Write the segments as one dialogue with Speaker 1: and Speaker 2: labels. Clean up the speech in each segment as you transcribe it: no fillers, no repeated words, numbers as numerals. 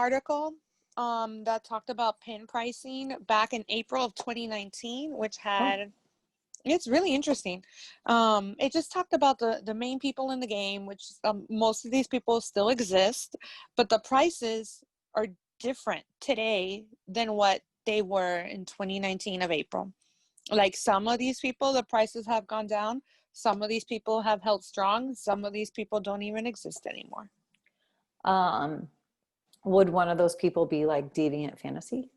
Speaker 1: article that talked about pin pricing back in April of 2019, which had it's really interesting. It just talked about the main people in the game, which most of these people still exist, but the prices are different today than what they were in 2019 of April. Like some of these people, the prices have gone down. Some of these people have held strong. Some of these people don't even exist anymore.
Speaker 2: Would one of those people be like Deviant Fantasy?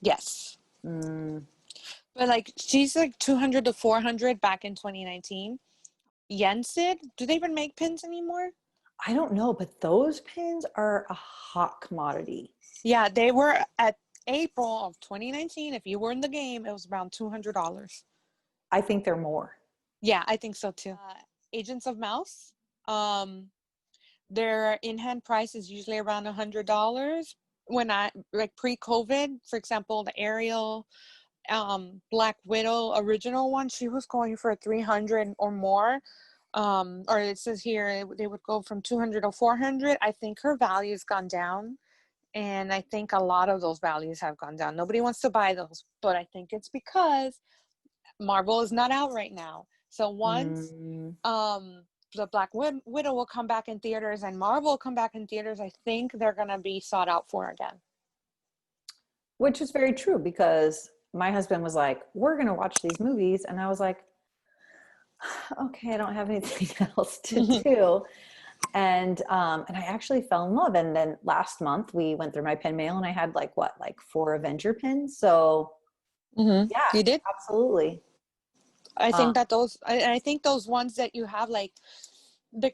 Speaker 1: Yes. But like she's like 200 to 400 back in 2019. Yensid, do they even make pins anymore?
Speaker 2: I don't know, but those pins are a hot commodity.
Speaker 1: Yeah, they were at April of 2019. If you were in the game, it was around $200.
Speaker 2: I think they're more.
Speaker 1: Yeah, I think so too. Agents of Mouse, their in-hand price is usually around $100. When I like pre-COVID, for example, the Ariel Black Widow original one, she was going for 300 or more. Or it says here they would go from 200 to 400. I think her value's gone down, and I think a lot of those values have gone down. Nobody wants to buy those, but I think it's because Marvel is not out right now. So once the Black Widow will come back in theaters and Marvel will come back in theaters, I think they're gonna be sought out for again.
Speaker 2: Which is very true, because my husband was like, we're gonna watch these movies, and I was like, okay, I don't have anything else to do. And I actually fell in love. And then last month we went through my pin mail and I had like 4 Avenger pins. So yeah,
Speaker 1: You did?
Speaker 2: absolutely.
Speaker 1: I think that I think those ones that you have, like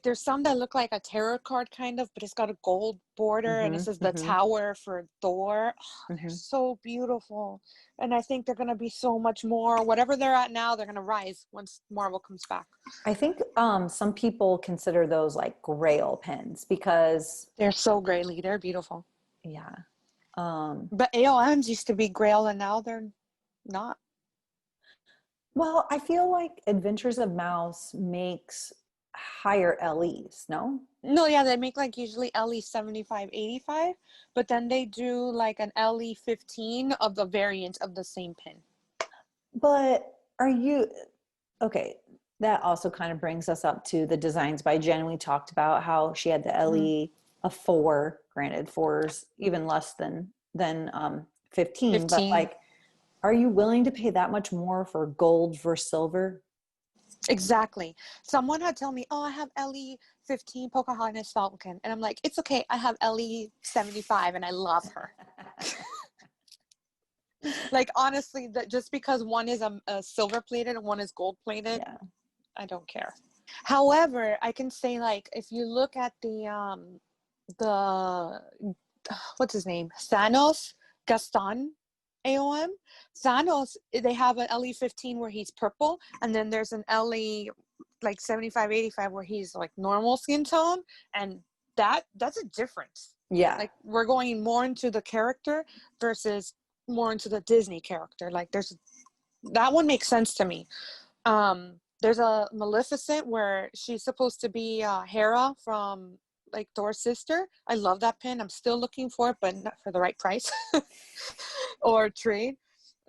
Speaker 1: there's some that look like a tarot card kind of, but it's got a gold border and it says the tower for Thor. Oh, they're so beautiful. And I think they're going to be so much more. Whatever they're at now, they're going to rise once Marvel comes back.
Speaker 2: I think some people consider those like grail pins because
Speaker 1: they're so graily. They're beautiful.
Speaker 2: Yeah.
Speaker 1: But AOMs used to be grail and now they're not.
Speaker 2: Well, I feel like Adventures of Mouse makes higher LEs, no?
Speaker 1: No, yeah, they make like usually LE 75, 85, but then they do like an LE 15 of the variant of the same pin.
Speaker 2: But are you, okay, that also kind of brings us up to the designs by Jen. We talked about how she had the LE of 4, granted 4's even less than 15, but like, are you willing to pay that much more for gold versus silver?
Speaker 1: Exactly. Someone had told me, oh, I have LE 15 Pocahontas Falcon. And I'm like, it's okay. I have LE 75 and I love her. Like, honestly, that just because one is a silver plated and one is gold plated, yeah. I don't care. However, I can say, like, if you look at the what's his name? Thanos Gaston AOM. Thanos, they have an LE 15 where he's purple, and then there's an LE like 75, 85 where he's like normal skin tone, and that's a difference.
Speaker 2: Yeah.
Speaker 1: Like, we're going more into the character versus more into the Disney character. Like, that one makes sense to me. There's a Maleficent where she's supposed to be Hera from like Thor's sister. I love that pin. I'm still looking for it, but not for the right price or trade.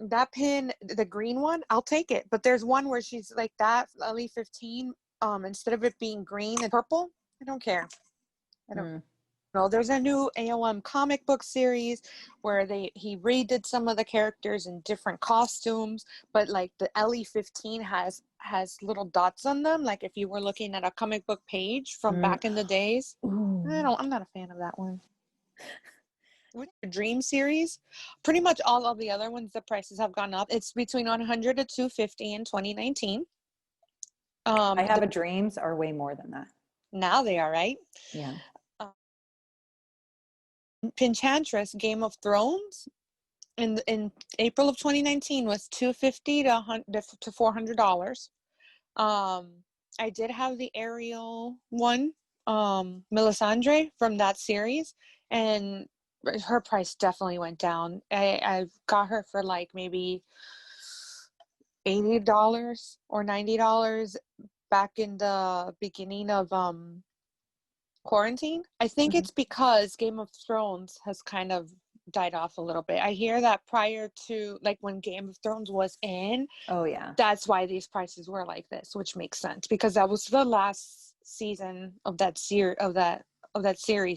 Speaker 1: That pin, the green one, I'll take it. But there's one where she's like that, LE 15, instead of it being green and purple. I don't care. I don't know. There's a new AOM comic book series where he redid some of the characters in different costumes, but like the LE 15 has little dots on them, like if you were looking at a comic book page from back in the days. I'm not a fan of that one. With the Dream series, pretty much all of the other ones, the prices have gone up. It's between 100 to 250 in 2019.
Speaker 2: I Have a Dreams are way more than that.
Speaker 1: Now they are, right?
Speaker 2: Yeah.
Speaker 1: Pinchantress Game of Thrones in April of 2019 was $250 to $400. I did have the Ariel one, Melisandre from that series, and her price definitely went down. I got her for like maybe $80 or $90 back in the beginning of quarantine. I think
Speaker 2: Mhm.
Speaker 1: it's because Game of Thrones has kind of died off a little bit. I hear that prior to like when Game of Thrones was in,
Speaker 2: Oh yeah.
Speaker 1: that's why these prices were like this, which makes sense because that was the last season of that series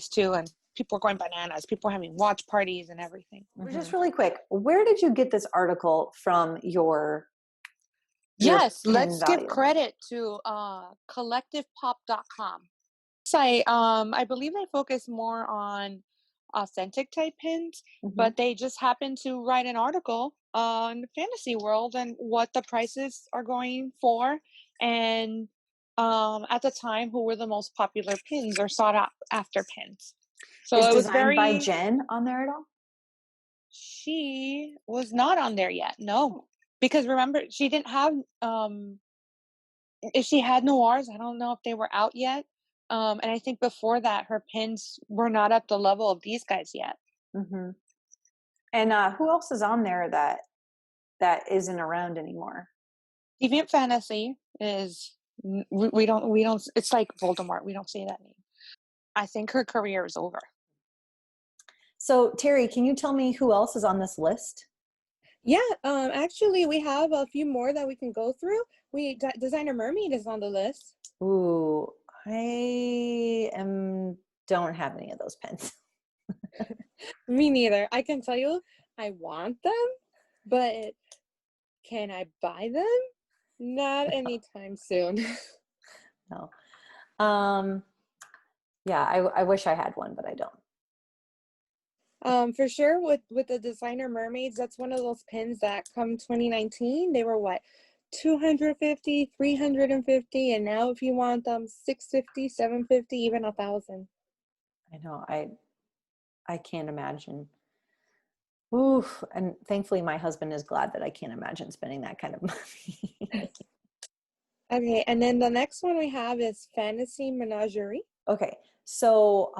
Speaker 1: too, and people were going bananas. People were having watch parties and everything.
Speaker 2: Just really quick, where did you get this article from your
Speaker 1: Yes,
Speaker 2: pin
Speaker 1: let's give
Speaker 2: value?
Speaker 1: credit to collectivepop.com. Site. I believe they focus more on authentic type pins,
Speaker 2: Mhm.
Speaker 1: but they just happen to write an article on the fantasy world and what the prices are going for, and at the time, who were the most popular pins or sought out after pins. So
Speaker 2: Is
Speaker 1: it was
Speaker 2: Designed by
Speaker 1: very.
Speaker 2: Jen on there at all?
Speaker 1: She was not on there yet, no, because remember she didn't have if she had noirs, I don't know if they were out yet. And I think before that, her pins were not at the level of these guys yet.
Speaker 2: Mhm. And who else is on there that isn't around anymore?
Speaker 1: Deviant Fantasy is we don't. It's like Voldemort. We don't say that name. I think her career is over.
Speaker 2: So Teri, can you tell me who else is on this list?
Speaker 3: Yeah, actually, we have a few more that we can go through. Designer Mermaid is on the list.
Speaker 2: Ooh, don't have any of those pens.
Speaker 3: Me neither. I can tell you, I want them, but can I buy them? Not anytime soon.
Speaker 2: No. Um, yeah, I wish I had one, but I don't.
Speaker 3: For sure, with the designer mermaids, that's one of those pins that come 2019. They were what, 250, 350, and now if you want them, 650, 750, even 1,000.
Speaker 2: I know. I can't imagine. Oof. And thankfully my husband is glad that I can't imagine spending that kind of money.
Speaker 3: Okay, and then the next one we have is Fantasy Menagerie.
Speaker 2: Okay. So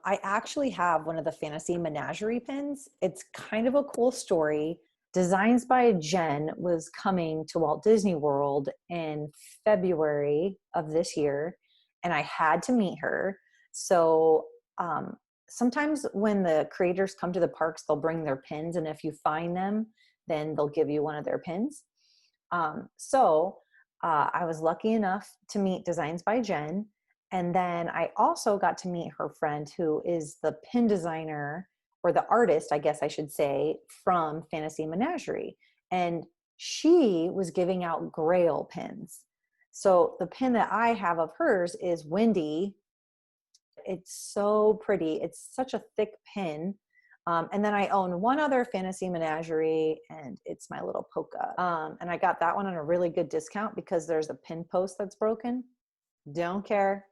Speaker 2: I actually have one of the Fantasy Menagerie pins. It's kind of a cool story. Designs by Jen was coming to Walt Disney World in February of this year, and I had to meet her. So um, sometimes when the creators come to the parks, they'll bring their pins, and if you find them, then they'll give you one of their pins. I was lucky enough to meet Designs by Jen. And then I also got to meet her friend who is the pin designer or the artist, I guess I should say, from Fantasy Menagerie. And she was giving out Grail pins. So the pin that I have of hers is Wendy. It's so pretty. It's such a thick pin. And then I own one other Fantasy Menagerie, and it's my little Polka. And I got that one on a really good discount because there's a pin post that's broken. Don't care.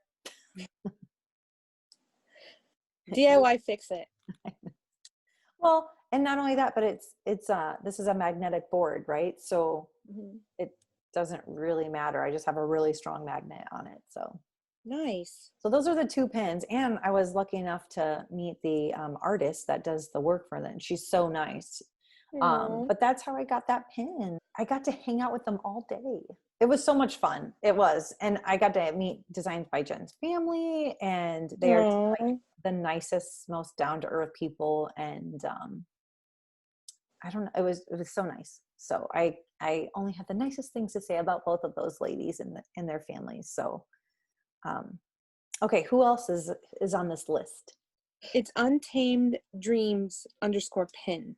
Speaker 3: DIY fix it.
Speaker 2: Well, and not only that, but it's this is a magnetic board, right? So it doesn't really matter. I just have a really strong magnet on it.
Speaker 3: Nice.
Speaker 2: So those are the two pins. And I was lucky enough to meet the artist that does the work for them. She's so nice.
Speaker 3: Aw.
Speaker 2: But that's how I got that pin. I got to hang out with them all day. It was so much fun. It was. And I got to meet Designs by Jen's family, and they are
Speaker 3: Aw.
Speaker 2: like the nicest, most down-to-earth people. And I don't know, it was so nice. So I only have the nicest things to say about both of those ladies and their families. So okay, who else is on this list?
Speaker 3: It's Untamed Dreams _pin.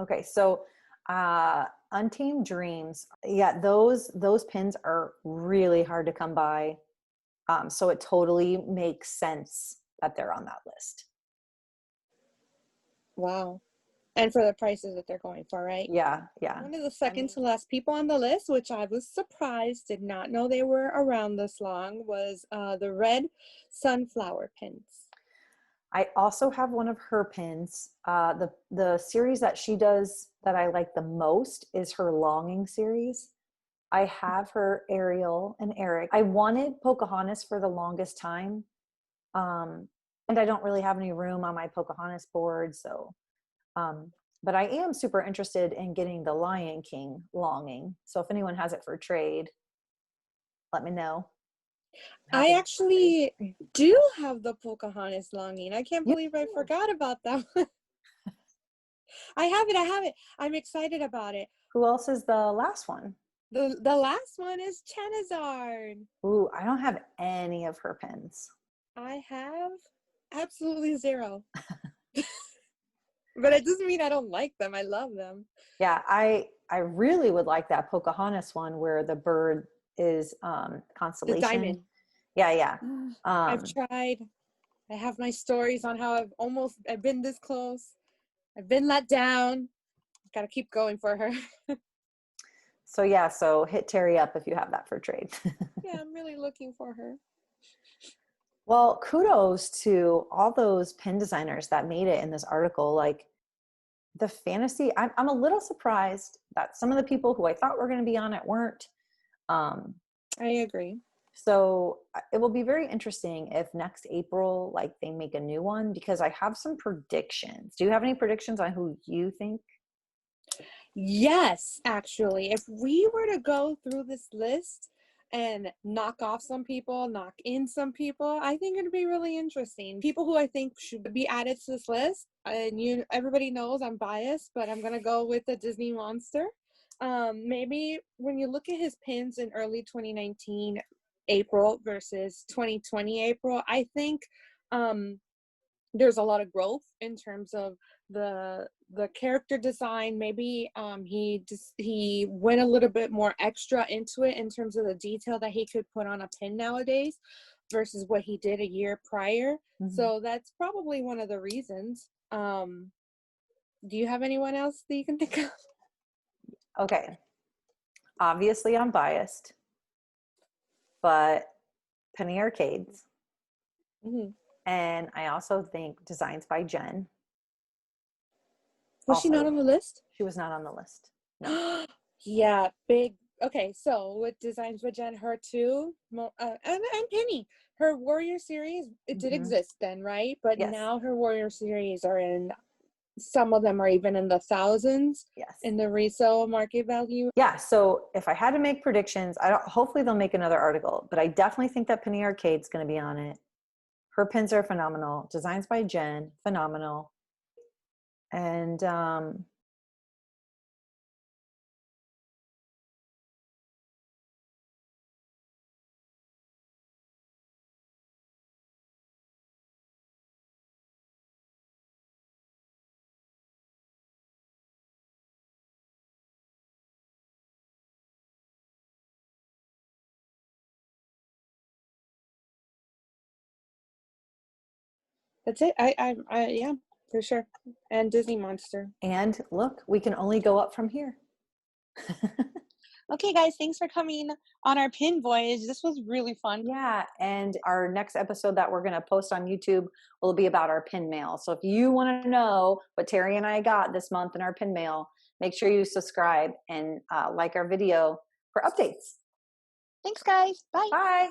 Speaker 2: Okay, so Untamed Dreams, yeah, those pins are really hard to come by. So it totally makes sense that they're on that list.
Speaker 3: Wow. And for the prices that they're going for, right?
Speaker 2: Yeah.
Speaker 3: One of the second to last people on the list, which I was surprised, did not know they were around this long, was the red sunflower pins.
Speaker 2: I also have one of her pins. The series that she does that I like the most is her Longing series. I have her Ariel and Eric. I wanted Pocahontas for the longest time. And I don't really have any room on my Pocahontas board. But I am super interested in getting the Lion King Longing. So if anyone has it for trade, let me know.
Speaker 3: I actually do have the Pocahontas longing. I can't
Speaker 2: You
Speaker 3: believe I forgot about that one. I have it. I'm excited about it.
Speaker 2: Who else is the last one?
Speaker 3: The last one is Chanazard.
Speaker 2: Ooh, I don't have any of her pins.
Speaker 3: I have absolutely zero. But it doesn't mean I don't like them. I love them.
Speaker 2: Yeah, I really would like that Pocahontas one where the bird is
Speaker 3: The
Speaker 2: constellation.
Speaker 3: diamond.
Speaker 2: Yeah.
Speaker 3: I've tried. I have my stories on how I've been this close. I've been let down. Gotta keep going for her.
Speaker 2: So hit Teri up if you have that for trade.
Speaker 3: Yeah, I'm really looking for her.
Speaker 2: Well, kudos to all those pin designers that made it in this article. Like the fantasy, I'm a little surprised that some of the people who I thought were going to be on it weren't.
Speaker 3: I agree.
Speaker 2: So it will be very interesting if next April, like they make a new one, because I have some predictions. Do you have any predictions on who you think?
Speaker 3: Yes, actually. If we were to go through this list and knock off some people, knock in some people, I think it'd be really interesting. People who I think should be added to this list, and everybody knows I'm biased, but I'm gonna go with the Disney monster. Maybe when you look at his pins in early 2019 April versus 2020 April, I think there's a lot of growth in terms of the character design. Maybe he went a little bit more extra into it in terms of the detail that he could put on a pin nowadays versus what he did a year prior. So that's probably one of the reasons. Do you have anyone else that you can think of?
Speaker 2: Okay. Obviously I'm biased, but Penny Arcades. And I also think designs by Jen.
Speaker 3: Was she not on the list?
Speaker 2: She was not on the list. No.
Speaker 3: Yeah, big. Okay, so with designs by Jen, her too, and Penny, her Warrior series, it did exist then, right? But now her Warrior series are in, some of them are even in the thousands.
Speaker 2: Yes.
Speaker 3: In the resale market value.
Speaker 2: Yeah. So if I had to make predictions, hopefully they'll make another article, but I definitely think that Penny Arcade's going to be on it. Her pins are phenomenal. Designs by Jen, phenomenal. And
Speaker 3: That's it. I yeah, for sure. And Disney monster.
Speaker 2: and look, we can only go up from here.
Speaker 1: Okay, guys, thanks for coming on our pin voyage. This was really fun.
Speaker 2: Yeah, and our next episode that we're going to post on YouTube will be about our pin mail. So if you want to know what Teri and I got this month in our pin mail, make sure you subscribe and like our video for updates.
Speaker 1: Thanks, guys. Bye.
Speaker 2: Bye.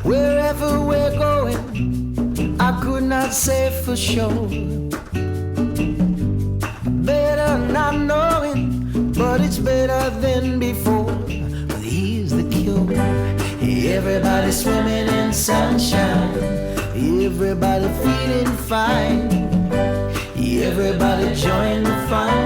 Speaker 4: Wherever we're going, I could not say for sure. Better not knowing, but it's better than before. But here's the cure. Everybody swimming in sunshine. Everybody feeling fine. Everybody join the fun.